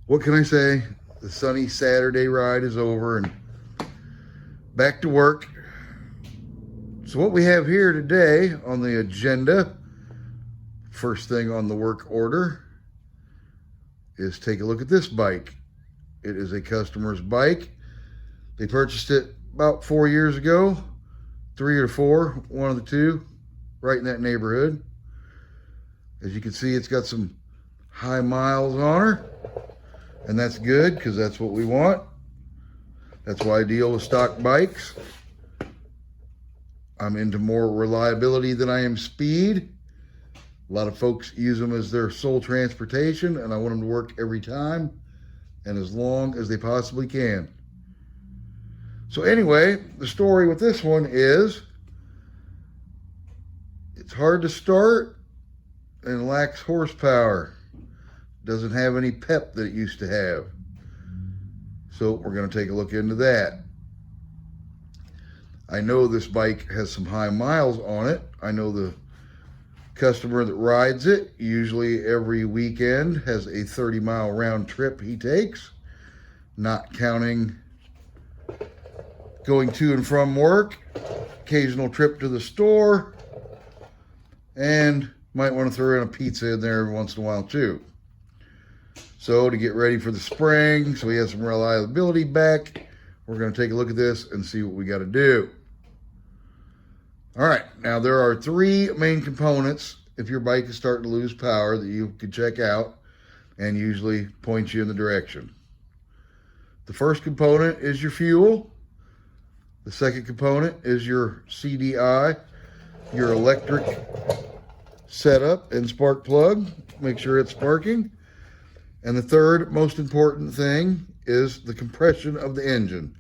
what can I say? The sunny Saturday ride is over and back to work. So what we have here today on the agenda, first thing on the work order, is take a look at this bike. It is a customer's bike. They purchased it about 4 years ago, 3 or 4, one of the two, right in that neighborhood. As you can see, it's got some high miles on her, and that's good because that's what we want. That's why I deal with stock bikes. I'm into more reliability than I am speed. A lot of folks use them as their sole transportation, and I want them to work every time and as long as they possibly can. So anyway, the story with this one is it's hard to start and lacks horsepower. Doesn't have any pep that it used to have. So we're going to take a look into that. I know this bike has some high miles on it. I know the customer that rides it, usually every weekend, has a 30-mile round trip he takes, not counting going to and from work, occasional trip to the store, and might want to throw in a pizza in there every once in a while too. So to get ready for the spring, so he has some reliability back, we're going to take a look at this and see what we got to do. All right, now there are 3 main components if your bike is starting to lose power that you can check out and usually point you in the direction. The first component is your fuel. The second component is your CDI, your electric setup and spark plug. Make sure it's sparking. And the third most important thing is the compression of the engine.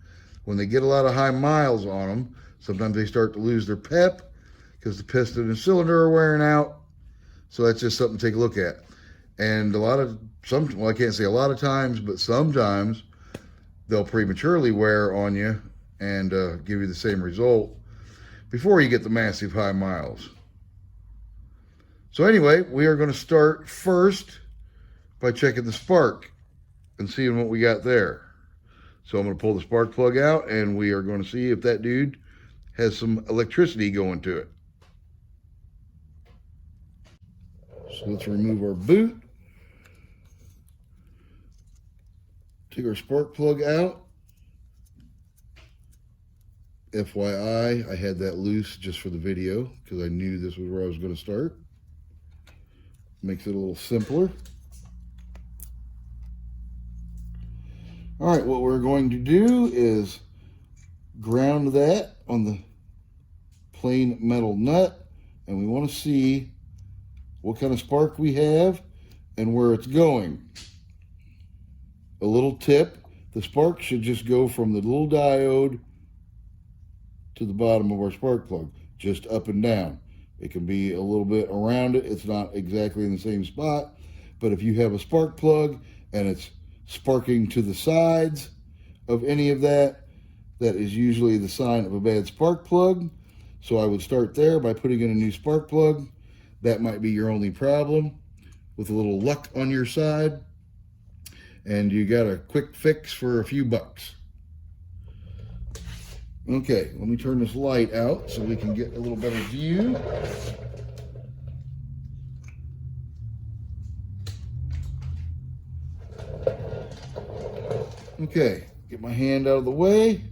When they get a lot of high miles on them, sometimes they start to lose their pep because the piston and cylinder are wearing out. So that's just something to take a look at. And I can't say a lot of times, but sometimes they'll prematurely wear on you and give you the same result before you get the massive high miles. So anyway, we are going to start first by checking the spark and seeing what we got there. So I'm going to pull the spark plug out and we are going to see if that dude has some electricity going to it. So let's remove our boot. Take our spark plug out. FYI, I had that loose just for the video because I knew this was where I was going to start. Makes it a little simpler. All right, what we're going to do is ground that on the plain metal nut, and we want to see what kind of spark we have and where it's going. A little tip, the spark should just go from the little diode to the bottom of our spark plug, just up and down. It can be a little bit around it. It's not exactly in the same spot, but if you have a spark plug and it's sparking to the sides of any of that, that is usually the sign of a bad spark plug. So I would start there by putting in a new spark plug. That might be your only problem with a little luck on your side. And you got a quick fix for a few bucks. Okay, let me turn this light out so we can get a little better view. Okay, get my hand out of the way.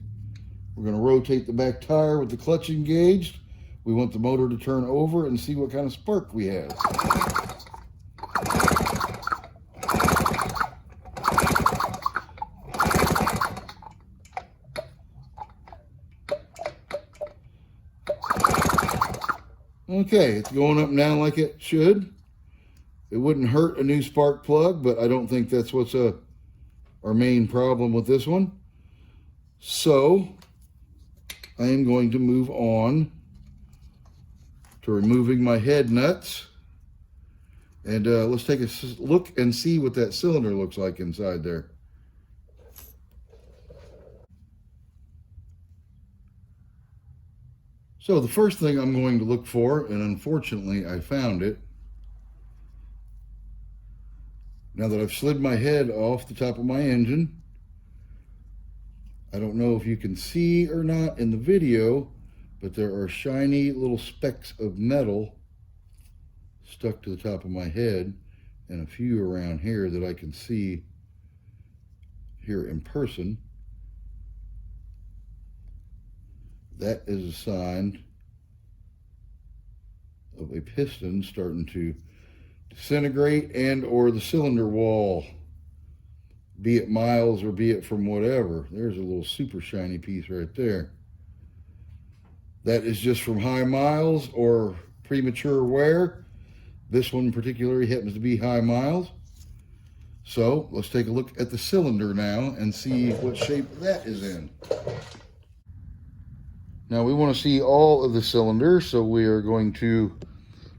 We're going to rotate the back tire with the clutch engaged. We want the motor to turn over and see what kind of spark we have. Okay, it's going up and down like it should. It wouldn't hurt a new spark plug, but I don't think that's what's our main problem with this one. So I am going to move on to removing my head nuts. And let's take a look and see what that cylinder looks like inside there. So the first thing I'm going to look for, and unfortunately I found it, Now that I've slid my head off the top of my engine, I don't know if you can see or not in the video, but there are shiny little specks of metal stuck to the top of my head, and a few around here that I can see here in person. That is a sign of a piston starting to disintegrate, and or the cylinder wall, be it miles or be it from whatever. There's a little super shiny piece right there. That is just from high miles or premature wear. This one particularly happens to be high miles. So let's take a look at the cylinder now and see what shape that is in. Now we want to see all of the cylinders, so we are going to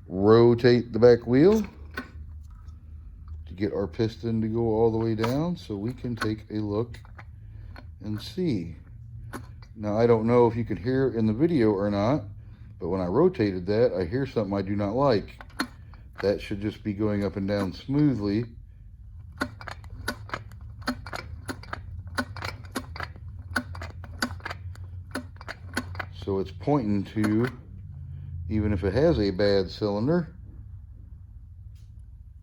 rotate the back wheel to get our piston to go all the way down so we can take a look and see. Now I don't know if you can hear in the video or not, but when I rotated that, I hear something I do not like. That should just be going up and down smoothly. So it's pointing to, even if it has a bad cylinder,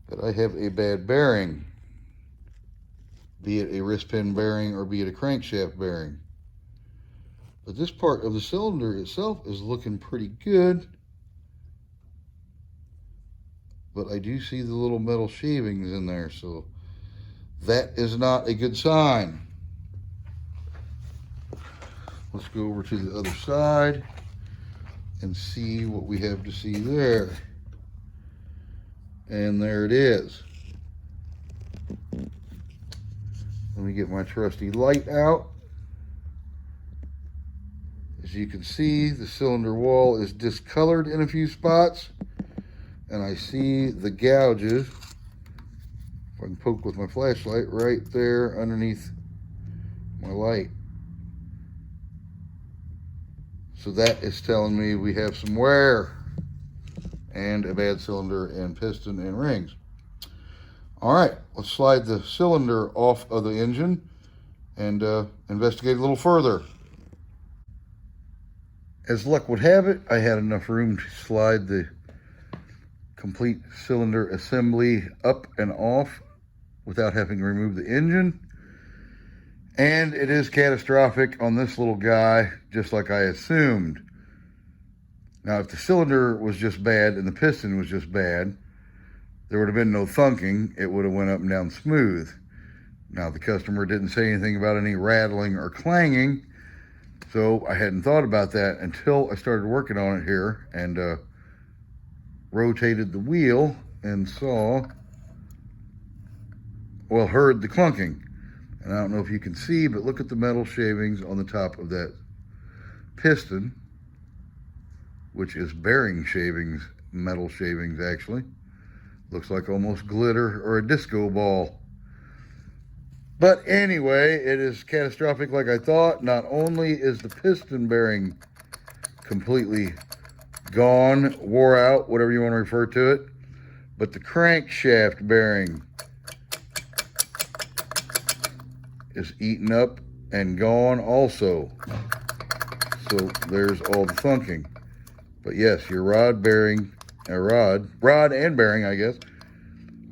that I have a bad bearing, be it a wrist pin bearing or be it a crankshaft bearing. But this part of the cylinder itself is looking pretty good, but I do see the little metal shavings in there, so that is not a good sign. Let's go over to the other side and see what we have to see there. And there it is. Let me get my trusty light out. As you can see, the cylinder wall is discolored in a few spots, and I see the gouges, if I can poke with my flashlight, right there underneath my light. So that is telling me we have some wear and a bad cylinder and piston and rings. All right, let's slide the cylinder off of the engine and investigate a little further. As luck would have it, I had enough room to slide the complete cylinder assembly up and off without having to remove the engine. And it is catastrophic on this little guy, just like I assumed. Now, if the cylinder was just bad and the piston was just bad, there would have been no thunking. It would have went up and down smooth. Now, the customer didn't say anything about any rattling or clanging, so I hadn't thought about that until I started working on it here and rotated the wheel and saw, well, heard the clunking. And I don't know if you can see, but look at the metal shavings on the top of that piston, which is bearing shavings, metal shavings actually. Looks like almost glitter or a disco ball. But anyway, it is catastrophic like I thought. Not only is the piston bearing completely gone, wore out, whatever you want to refer to it, but the crankshaft bearing is eaten up and gone also. So there's all the thunking. But yes, your rod and bearing, I guess,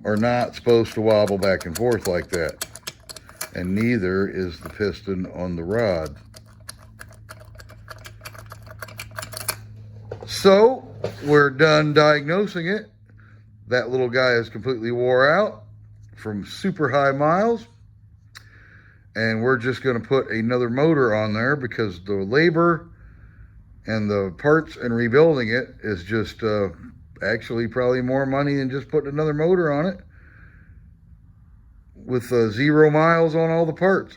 are not supposed to wobble back and forth like that. And neither is the piston on the rod. So we're done diagnosing it. That little guy is completely wore out from super high miles. And we're just going to put another motor on there because the labor and the parts and rebuilding it is just actually probably more money than just putting another motor on it with 0 miles on all the parts.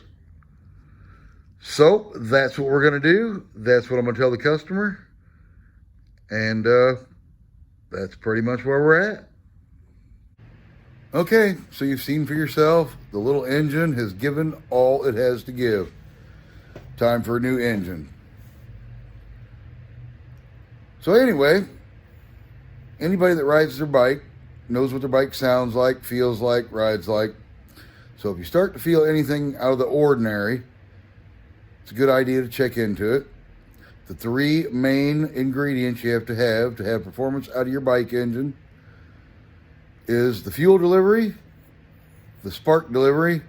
So that's what we're going to do. That's what I'm going to tell the customer. And that's pretty much where we're at. Okay, so you've seen for yourself, the little engine has given all it has to give. Time for a new engine. So anyway, anybody that rides their bike knows what their bike sounds like, feels like, rides like. So if you start to feel anything out of the ordinary, it's a good idea to check into it. The 3 main ingredients you have to have performance out of your bike engine is the fuel delivery, the spark delivery,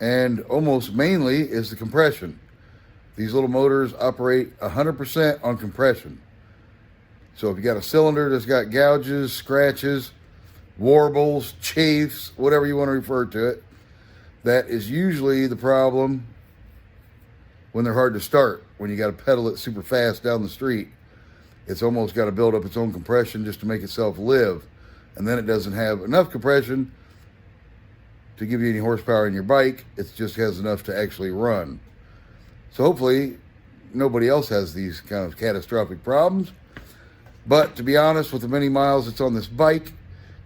and almost mainly is the compression. These little motors operate 100% on compression. So if you got a cylinder that's got gouges, scratches, warbles, chafes, whatever you want to refer to it, that is usually the problem when they're hard to start, when you got to pedal it super fast down the street. It's almost got to build up its own compression just to make itself live. And then it doesn't have enough compression to give you any horsepower in your bike. It just has enough to actually run. So hopefully nobody else has these kind of catastrophic problems. But to be honest, with the many miles it's on this bike,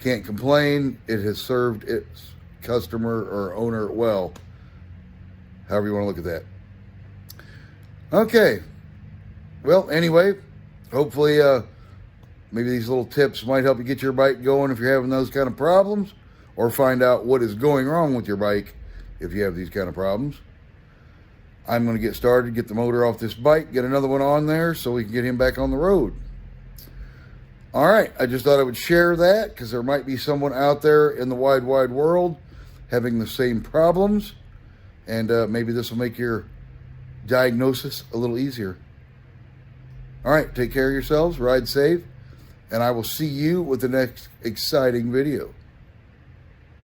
can't complain. It has served its customer or owner well. However you want to look at that. Okay. Well, anyway, hopefully maybe these little tips might help you get your bike going if you're having those kind of problems, or find out what is going wrong with your bike if you have these kind of problems. I'm going to get started, get the motor off this bike, get another one on there so we can get him back on the road. All right, I just thought I would share that because there might be someone out there in the wide world having the same problems, and maybe this will make your diagnosis a little easier. All right, take care of yourselves, ride safe, and I will see you with the next exciting video.